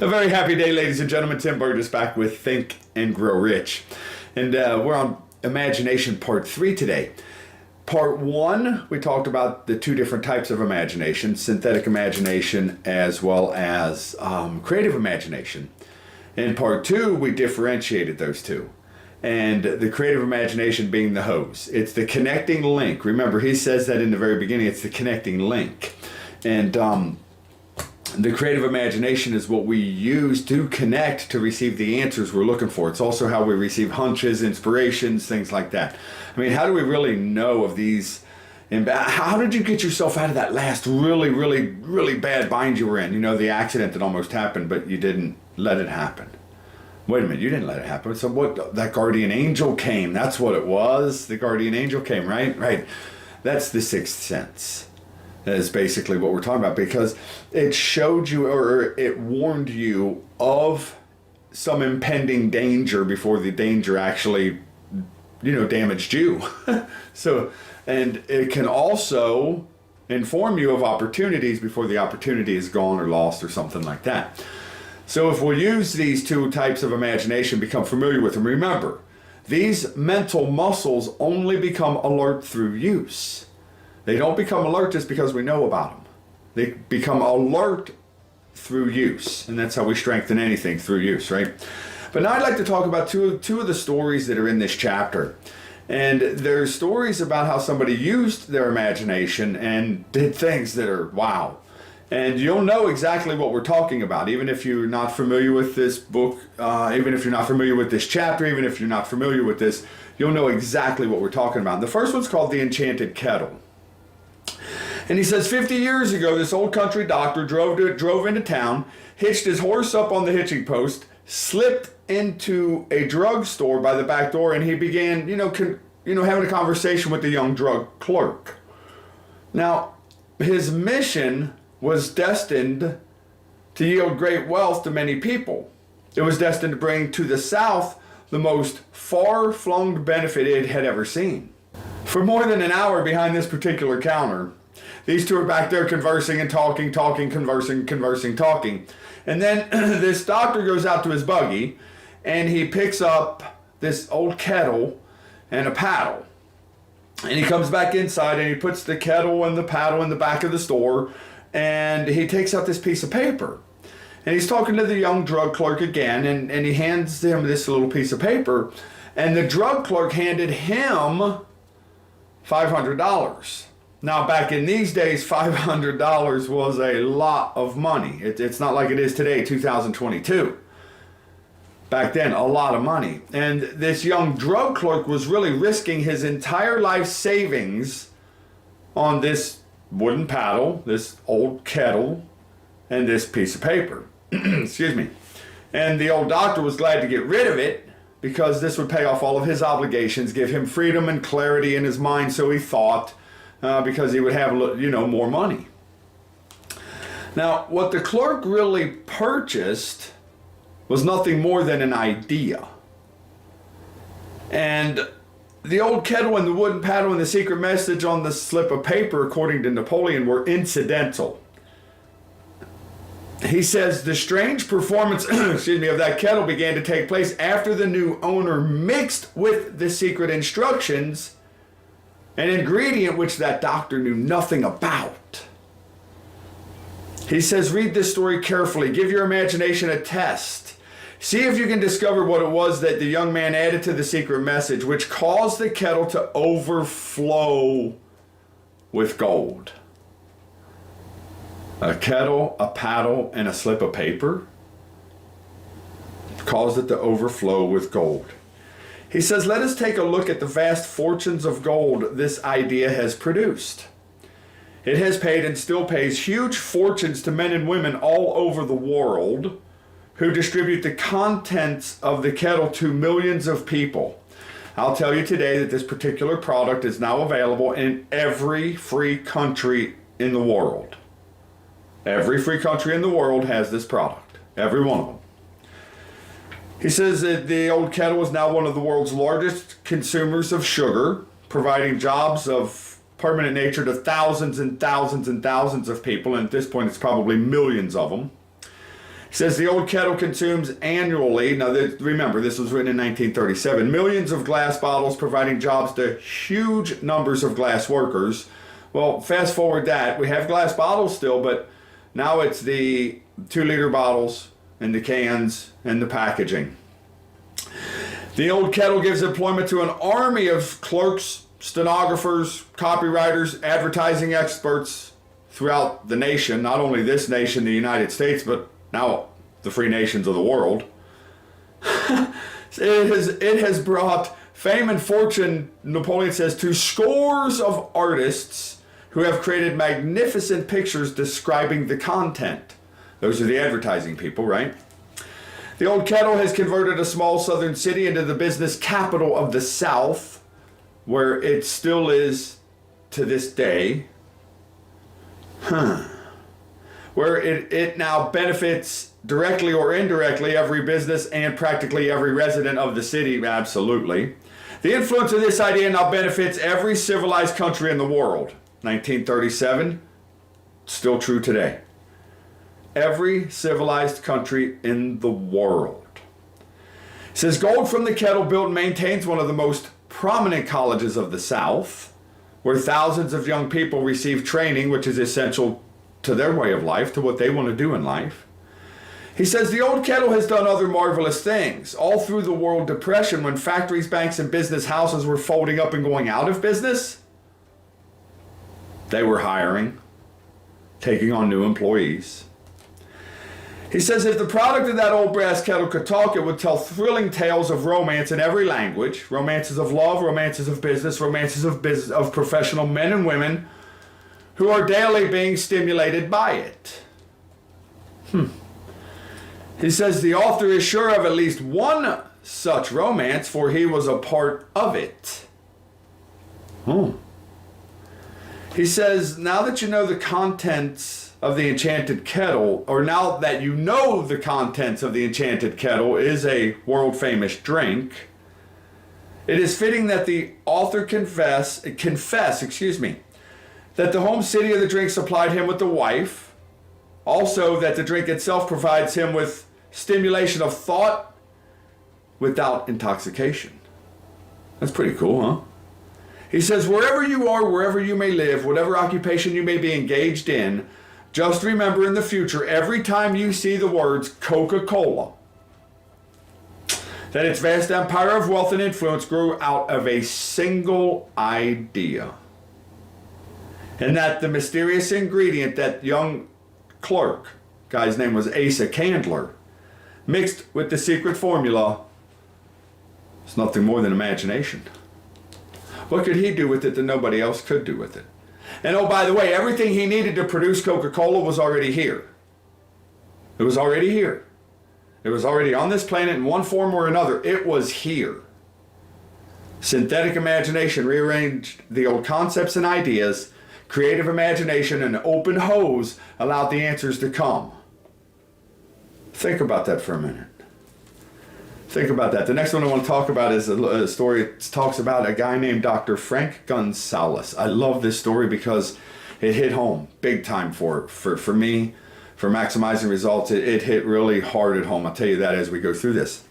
A very happy day, ladies and gentlemen. Tim Burgess back with Think and Grow Rich. And we're on Imagination Part 3 today. Part 1, we talked about the two different types of imagination, synthetic imagination as well as creative imagination. In Part 2, we differentiated those two. And the creative imagination being the hose. It's the connecting link. Remember, he says that in the very beginning, it's the connecting link. And the creative imagination is what we use to connect to receive the answers we're looking for. It's also how we receive hunches, inspirations, things like that. I mean, how do we really know of these? And how did you get yourself out of that last really bad bind you were in? You know, the accident that almost happened, but you didn't let it happen. Wait a minute, you didn't let it happen. So what? That guardian angel came. That's what it was. The guardian angel came, right? Right. That's the sixth sense. That is basically what we're talking about, because it showed you, or it warned you of some impending danger before the danger actually, damaged you. So, and it can also inform you of opportunities before the opportunity is gone or lost or something like that. So if we use these two types of imagination, become familiar with them, remember, these mental muscles only become alert through use. They don't become alert just because we know about them. They become alert through use, and that's how we strengthen anything, through use, right? But now I'd like to talk about two of the stories that are in this chapter. And there's stories about how somebody used their imagination and did things that are wow. And you'll know exactly what we're talking about, even if you're not familiar with this book, even if you're not familiar with this chapter, even if you're not familiar with this, you'll know exactly what we're talking about. And the first one's called the Enchanted Kettle. And he says, 50 years ago, this old country doctor drove into town, hitched his horse up on the hitching post, slipped into a drugstore by the back door, and he began, having a conversation with the young drug clerk. Now, his mission was destined to yield great wealth to many people. It was destined to bring to the South the most far-flung benefit it had ever seen. For more than an hour behind this particular counter, these two are back there conversing and talking, conversing, talking. And then this doctor goes out to his buggy and he picks up this old kettle and a paddle. And he comes back inside and he puts the kettle and the paddle in the back of the store, and he takes out this piece of paper. And he's talking to the young drug clerk again, and he hands him this little piece of paper. And the drug clerk handed him $500. Now, back in these days, $500 was a lot of money. It's not like it is today, 2022. Back then, a lot of money. And this young drug clerk was really risking his entire life savings on this wooden paddle, this old kettle, and this piece of paper. Excuse me. And the old doctor was glad to get rid of it because this would pay off all of his obligations, give him freedom and clarity in his mind, so he thought, because he would have, more money. Now, what the clerk really purchased was nothing more than an idea. And the old kettle and the wooden paddle and the secret message on the slip of paper, according to Napoleon, were incidental. He says the strange performance of that kettle began to take place after the new owner mixed with the secret instructions an ingredient which that doctor knew nothing about. He says, read this story carefully. Give your imagination a test. See if you can discover what it was that the young man added to the secret message, which caused the kettle to overflow with gold. A kettle, a paddle, and a slip of paper caused it to overflow with gold. He says, let us take a look at the vast fortunes of gold this idea has produced. It has paid and still pays huge fortunes to men and women all over the world who distribute the contents of the kettle to millions of people. I'll tell you today that this particular product is now available in every free country in the world. Every free country in the world has this product. Every one of them. He says that the old kettle is now one of the world's largest consumers of sugar, providing jobs of permanent nature to thousands and thousands and thousands of people, and at this point it's probably millions of them. He says the Old Kettle consumes annually, now remember this was written in 1937, millions of glass bottles, providing jobs to huge numbers of glass workers. Well, fast forward that, we have glass bottles still, but now it's the 2-liter bottles and the cans and the packaging. The Old Kettle gives employment to an army of clerks, stenographers, copywriters, advertising experts throughout the nation, not only this nation, the United States, but now the free nations of the world. It has brought fame and fortune, Napoleon says, to scores of artists who have created magnificent pictures describing the content. Those are the advertising people, right? The Old Kettle has converted a small southern city into the business capital of the South, where it still is to this day. Where it now benefits directly or indirectly every business and practically every resident of the city, absolutely. The influence of this idea now benefits every civilized country in the world. 1937, still true today. Every civilized country in the world. It says gold from the kettle built and maintains one of the most prominent colleges of the South, where thousands of young people receive training, which is essential to their way of life, to what they want to do in life. He says the Old Kettle has done other marvelous things. All through the World Depression, when factories, banks, and business houses were folding up and going out of business, they were hiring, taking on new employees. He says if the product of that old brass kettle could talk, it would tell thrilling tales of romance in every language, romances of love, romances of business, of professional men and women who are daily being stimulated by it. He says the author is sure of at least one such romance, for he was a part of it. He says, now that you know the contents of the Enchanted Kettle, or now that you know the contents of the Enchanted Kettle is a world-famous drink, it is fitting that the author confess, that the home city of the drink supplied him with the wife, also that the drink itself provides him with stimulation of thought without intoxication. That's pretty cool, huh? He says, wherever you are, wherever you may live, whatever occupation you may be engaged in, just remember in the future, every time you see the words Coca-Cola, that its vast empire of wealth and influence grew out of a single idea. And that the mysterious ingredient, that young clerk, guy's name was Asa Candler, mixed with the secret formula, it's nothing more than imagination. What could he do with it that nobody else could do with it? And oh, by the way, everything he needed to produce Coca-Cola was already here. It was already here. It was already on this planet in one form or another. It was here. Synthetic imagination rearranged the old concepts and ideas. Creative imagination and open hose allowed the answers to come. Think about that for a minute. Think about that. The next one I want to talk about is a story that talks about a guy named Dr. Frank Gunsaulus. I love this story because it hit home big time for me, for maximizing results. It hit really hard at home. I'll tell you that as we go through this.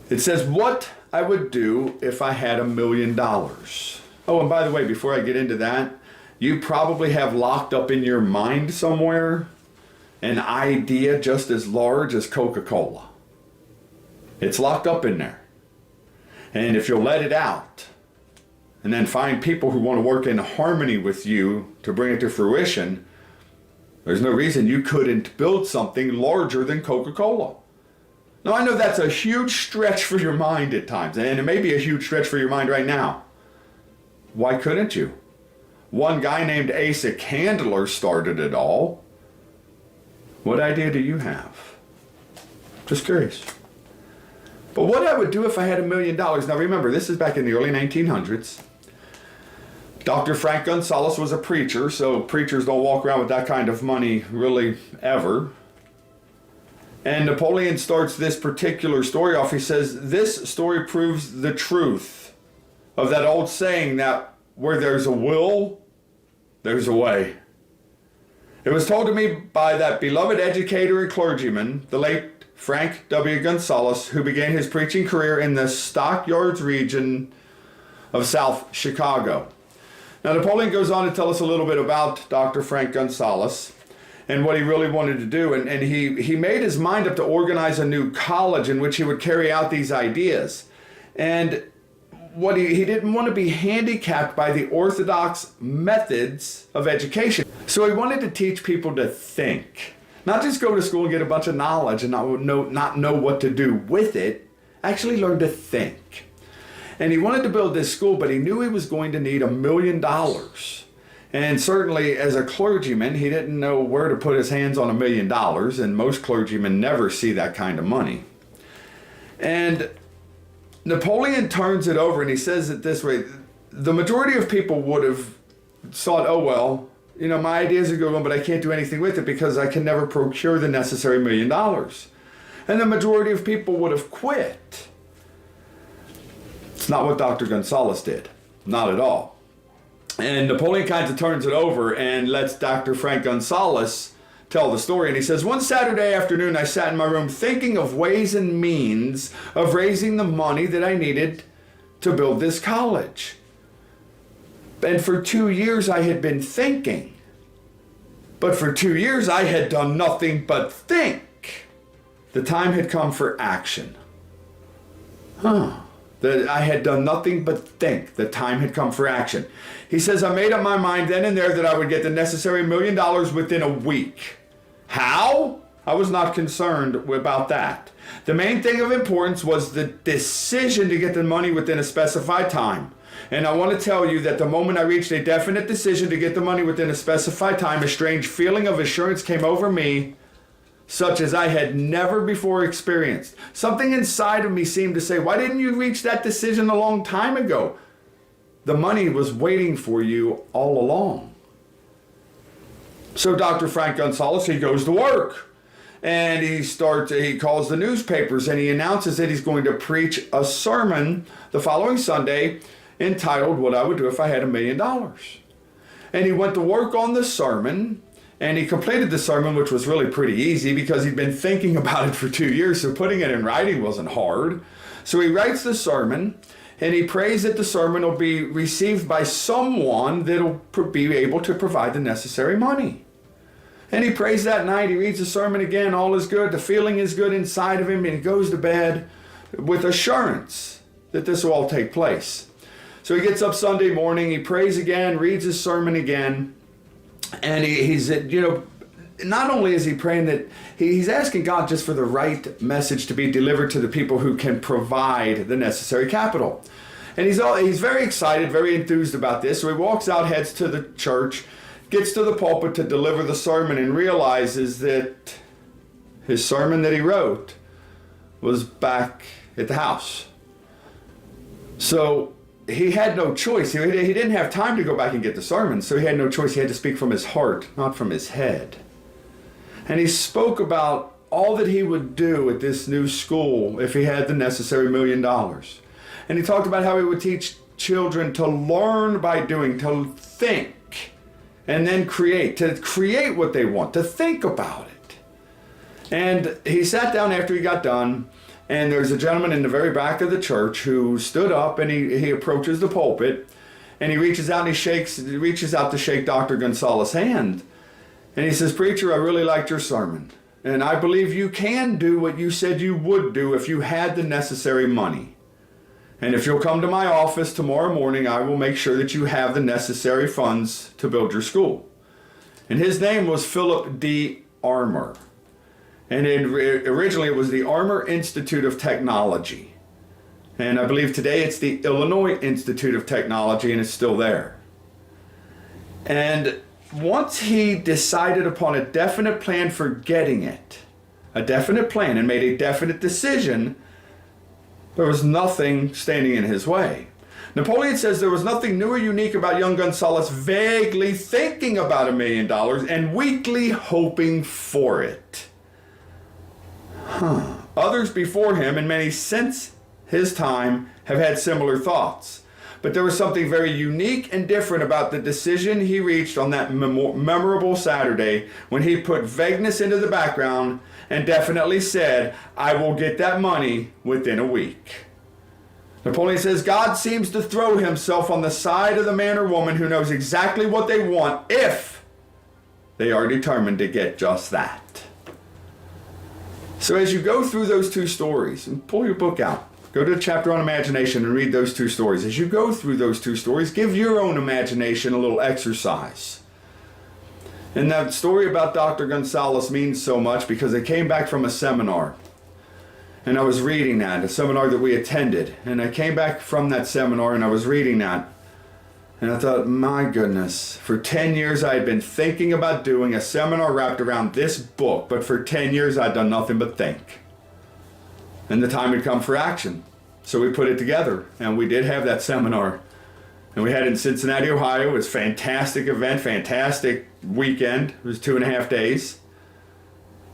It says, what I would do if I had $1 million. Oh, and by the way, before I get into that, you probably have locked up in your mind somewhere an idea just as large as Coca-Cola. It's locked up in there. And if you'll let it out, and then find people who want to work in harmony with you to bring it to fruition, there's no reason you couldn't build something larger than Coca-Cola. Now, I know that's a huge stretch for your mind at times, and it may be a huge stretch for your mind right now. Why couldn't you? One guy named Asa Candler started it all. What idea do you have? Just curious. But what I would do if I had $1 million. Now remember, this is back in the early 1900s. Dr. Frank Gunsaulus was a preacher, so preachers don't walk around with that kind of money really ever. And Napoleon starts this particular story off. He says, this story proves the truth of that old saying that where there's a will, there's a way. It was told to me by that beloved educator and clergyman, the late Frank W. Gunsaulus, who began his preaching career in the Stockyards region of South Chicago. Now, Napoleon goes on to tell us a little bit about Dr. Frank Gunsaulus and what he really wanted to do. And he made his mind up to organize a new college in which he would carry out these ideas. And what he didn't want to be handicapped by the orthodox methods of education. So he wanted to teach people to think. Not just go to school and get a bunch of knowledge and not know what to do with it. Actually learn to think. And he wanted to build this school, but he knew he was going to need $1 million. And certainly as a clergyman, he didn't know where to put his hands on $1 million, and most clergymen never see that kind of money. And Napoleon turns it over and he says it this way: the majority of people would have thought, oh, well, you know, my idea is a good one, but I can't do anything with it because I can never procure the necessary $1 million. And the majority of people would have quit. It's not what Dr. Gunsaulus did. Not at all. And Napoleon kind of turns it over and lets Dr. Frank Gunsaulus tell the story. And he says, one Saturday afternoon, I sat in my room thinking of ways and means of raising the money that I needed to build this college. And for 2 years, I had been thinking. But for 2 years, I had done nothing but think. The time had come for action. That I had done nothing but think. The time had come for action. He says, I made up my mind then and there that I would get the necessary $1 million within a week. How? I was not concerned about that. The main thing of importance was the decision to get the money within a specified time. And I want to tell you that the moment I reached a definite decision to get the money within a specified time, a strange feeling of assurance came over me, such as I had never before experienced. Something inside of me seemed to say, why didn't you reach that decision a long time ago? The money was waiting for you all along. So Dr. Frank Gunsaulus, he goes to work. And he calls the newspapers and he announces that he's going to preach a sermon the following Sunday entitled, What I Would Do If I Had $1 Million. And he went to work on the sermon. And he completed the sermon, which was really pretty easy because he'd been thinking about it for 2 years, so putting it in writing wasn't hard. So he writes the sermon, and he prays that the sermon will be received by someone that'll be able to provide the necessary money. And he prays that night, he reads the sermon again, all is good, the feeling is good inside of him, and he goes to bed with assurance that this will all take place. So he gets up Sunday morning, he prays again, reads his sermon again, and he's, not only is he praying that he's asking God just for the right message to be delivered to the people who can provide the necessary capital. And he's very excited, very enthused about this. So he walks out, heads to the church, gets to the pulpit to deliver the sermon, and realizes that his sermon that he wrote was back at the house. So he had no choice. He didn't have time to go back and get the sermon, so he had no choice. He had to speak from his heart, not from his head. And he spoke about all that he would do at this new school if he had the necessary $1 million. And he talked about how he would teach children to learn by doing, to think, and then to create what they want, to think about it. And he sat down after he got done, and there's a gentleman in the very back of the church who stood up, and he approaches the pulpit, and he reaches out and he reaches out to shake Dr. Gunsaulus' hand. And he says, Preacher, I really liked your sermon, and I believe you can do what you said you would do if you had the necessary money. And if you'll come to my office tomorrow morning, I will make sure that you have the necessary funds to build your school. And his name was Philip D. Armour. And originally it was the Armour Institute of Technology. And I believe today it's the Illinois Institute of Technology, and it's still there. And once he decided upon a definite plan for getting it, a definite plan, and made a definite decision, there was nothing standing in his way. Napoleon says there was nothing new or unique about young Gunsaulus vaguely thinking about $1 million and weakly hoping for it. Others before him and many since his time have had similar thoughts. But there was something very unique and different about the decision he reached on that memorable Saturday when he put vagueness into the background and definitely said, I will get that money within a week. Napoleon says God seems to throw himself on the side of the man or woman who knows exactly what they want if they are determined to get just that. So as you go through those two stories, and pull your book out, go to the chapter on imagination and read those two stories. As you go through those two stories, give your own imagination a little exercise. And that story about Dr. Gunsaulus means so much because I came back from a seminar. And I was reading that, a seminar that we attended. And I came back from that seminar and I was reading that. And I thought, my goodness, for 10 years I had been thinking about doing a seminar wrapped around this book. But for 10 years I'd done nothing but think. And the time had come for action. So we put it together. And we did have that seminar. And we had it in Cincinnati, Ohio. It was a fantastic event, fantastic weekend. It was 2.5 days.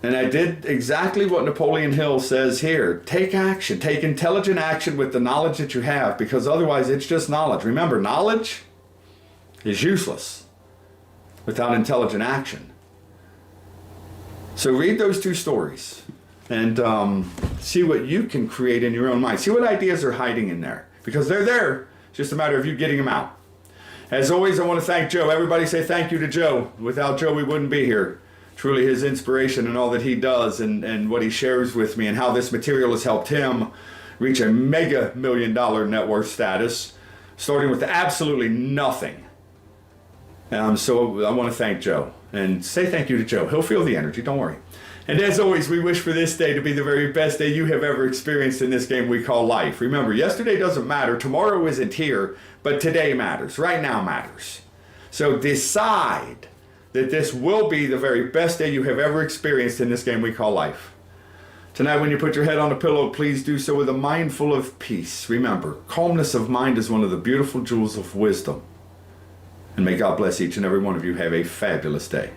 And I did exactly what Napoleon Hill says here. Take action. Take intelligent action with the knowledge that you have, because otherwise it's just knowledge. Remember, knowledge is useless without intelligent action. So read those two stories and see what you can create in your own mind. See what ideas are hiding in there, because they're there. It's just a matter of you getting them out. As always, I want to thank Joe. Everybody say thank you to Joe. Without Joe, we wouldn't be here. Truly his inspiration and all that he does and what he shares with me and how this material has helped him reach a mega $1 million net worth status, starting with absolutely nothing. So I want to thank Joe and say thank you to Joe. He'll feel the energy, don't worry. And as always, we wish for this day to be the very best day you have ever experienced in this game we call life. Remember, yesterday doesn't matter, tomorrow isn't here, but today matters, right now matters. So decide that this will be the very best day you have ever experienced in this game we call life. Tonight, when you put your head on a pillow, please do so with a mind full of peace. Remember, calmness of mind is one of the beautiful jewels of wisdom. And may God bless each and every one of you. Have a fabulous day.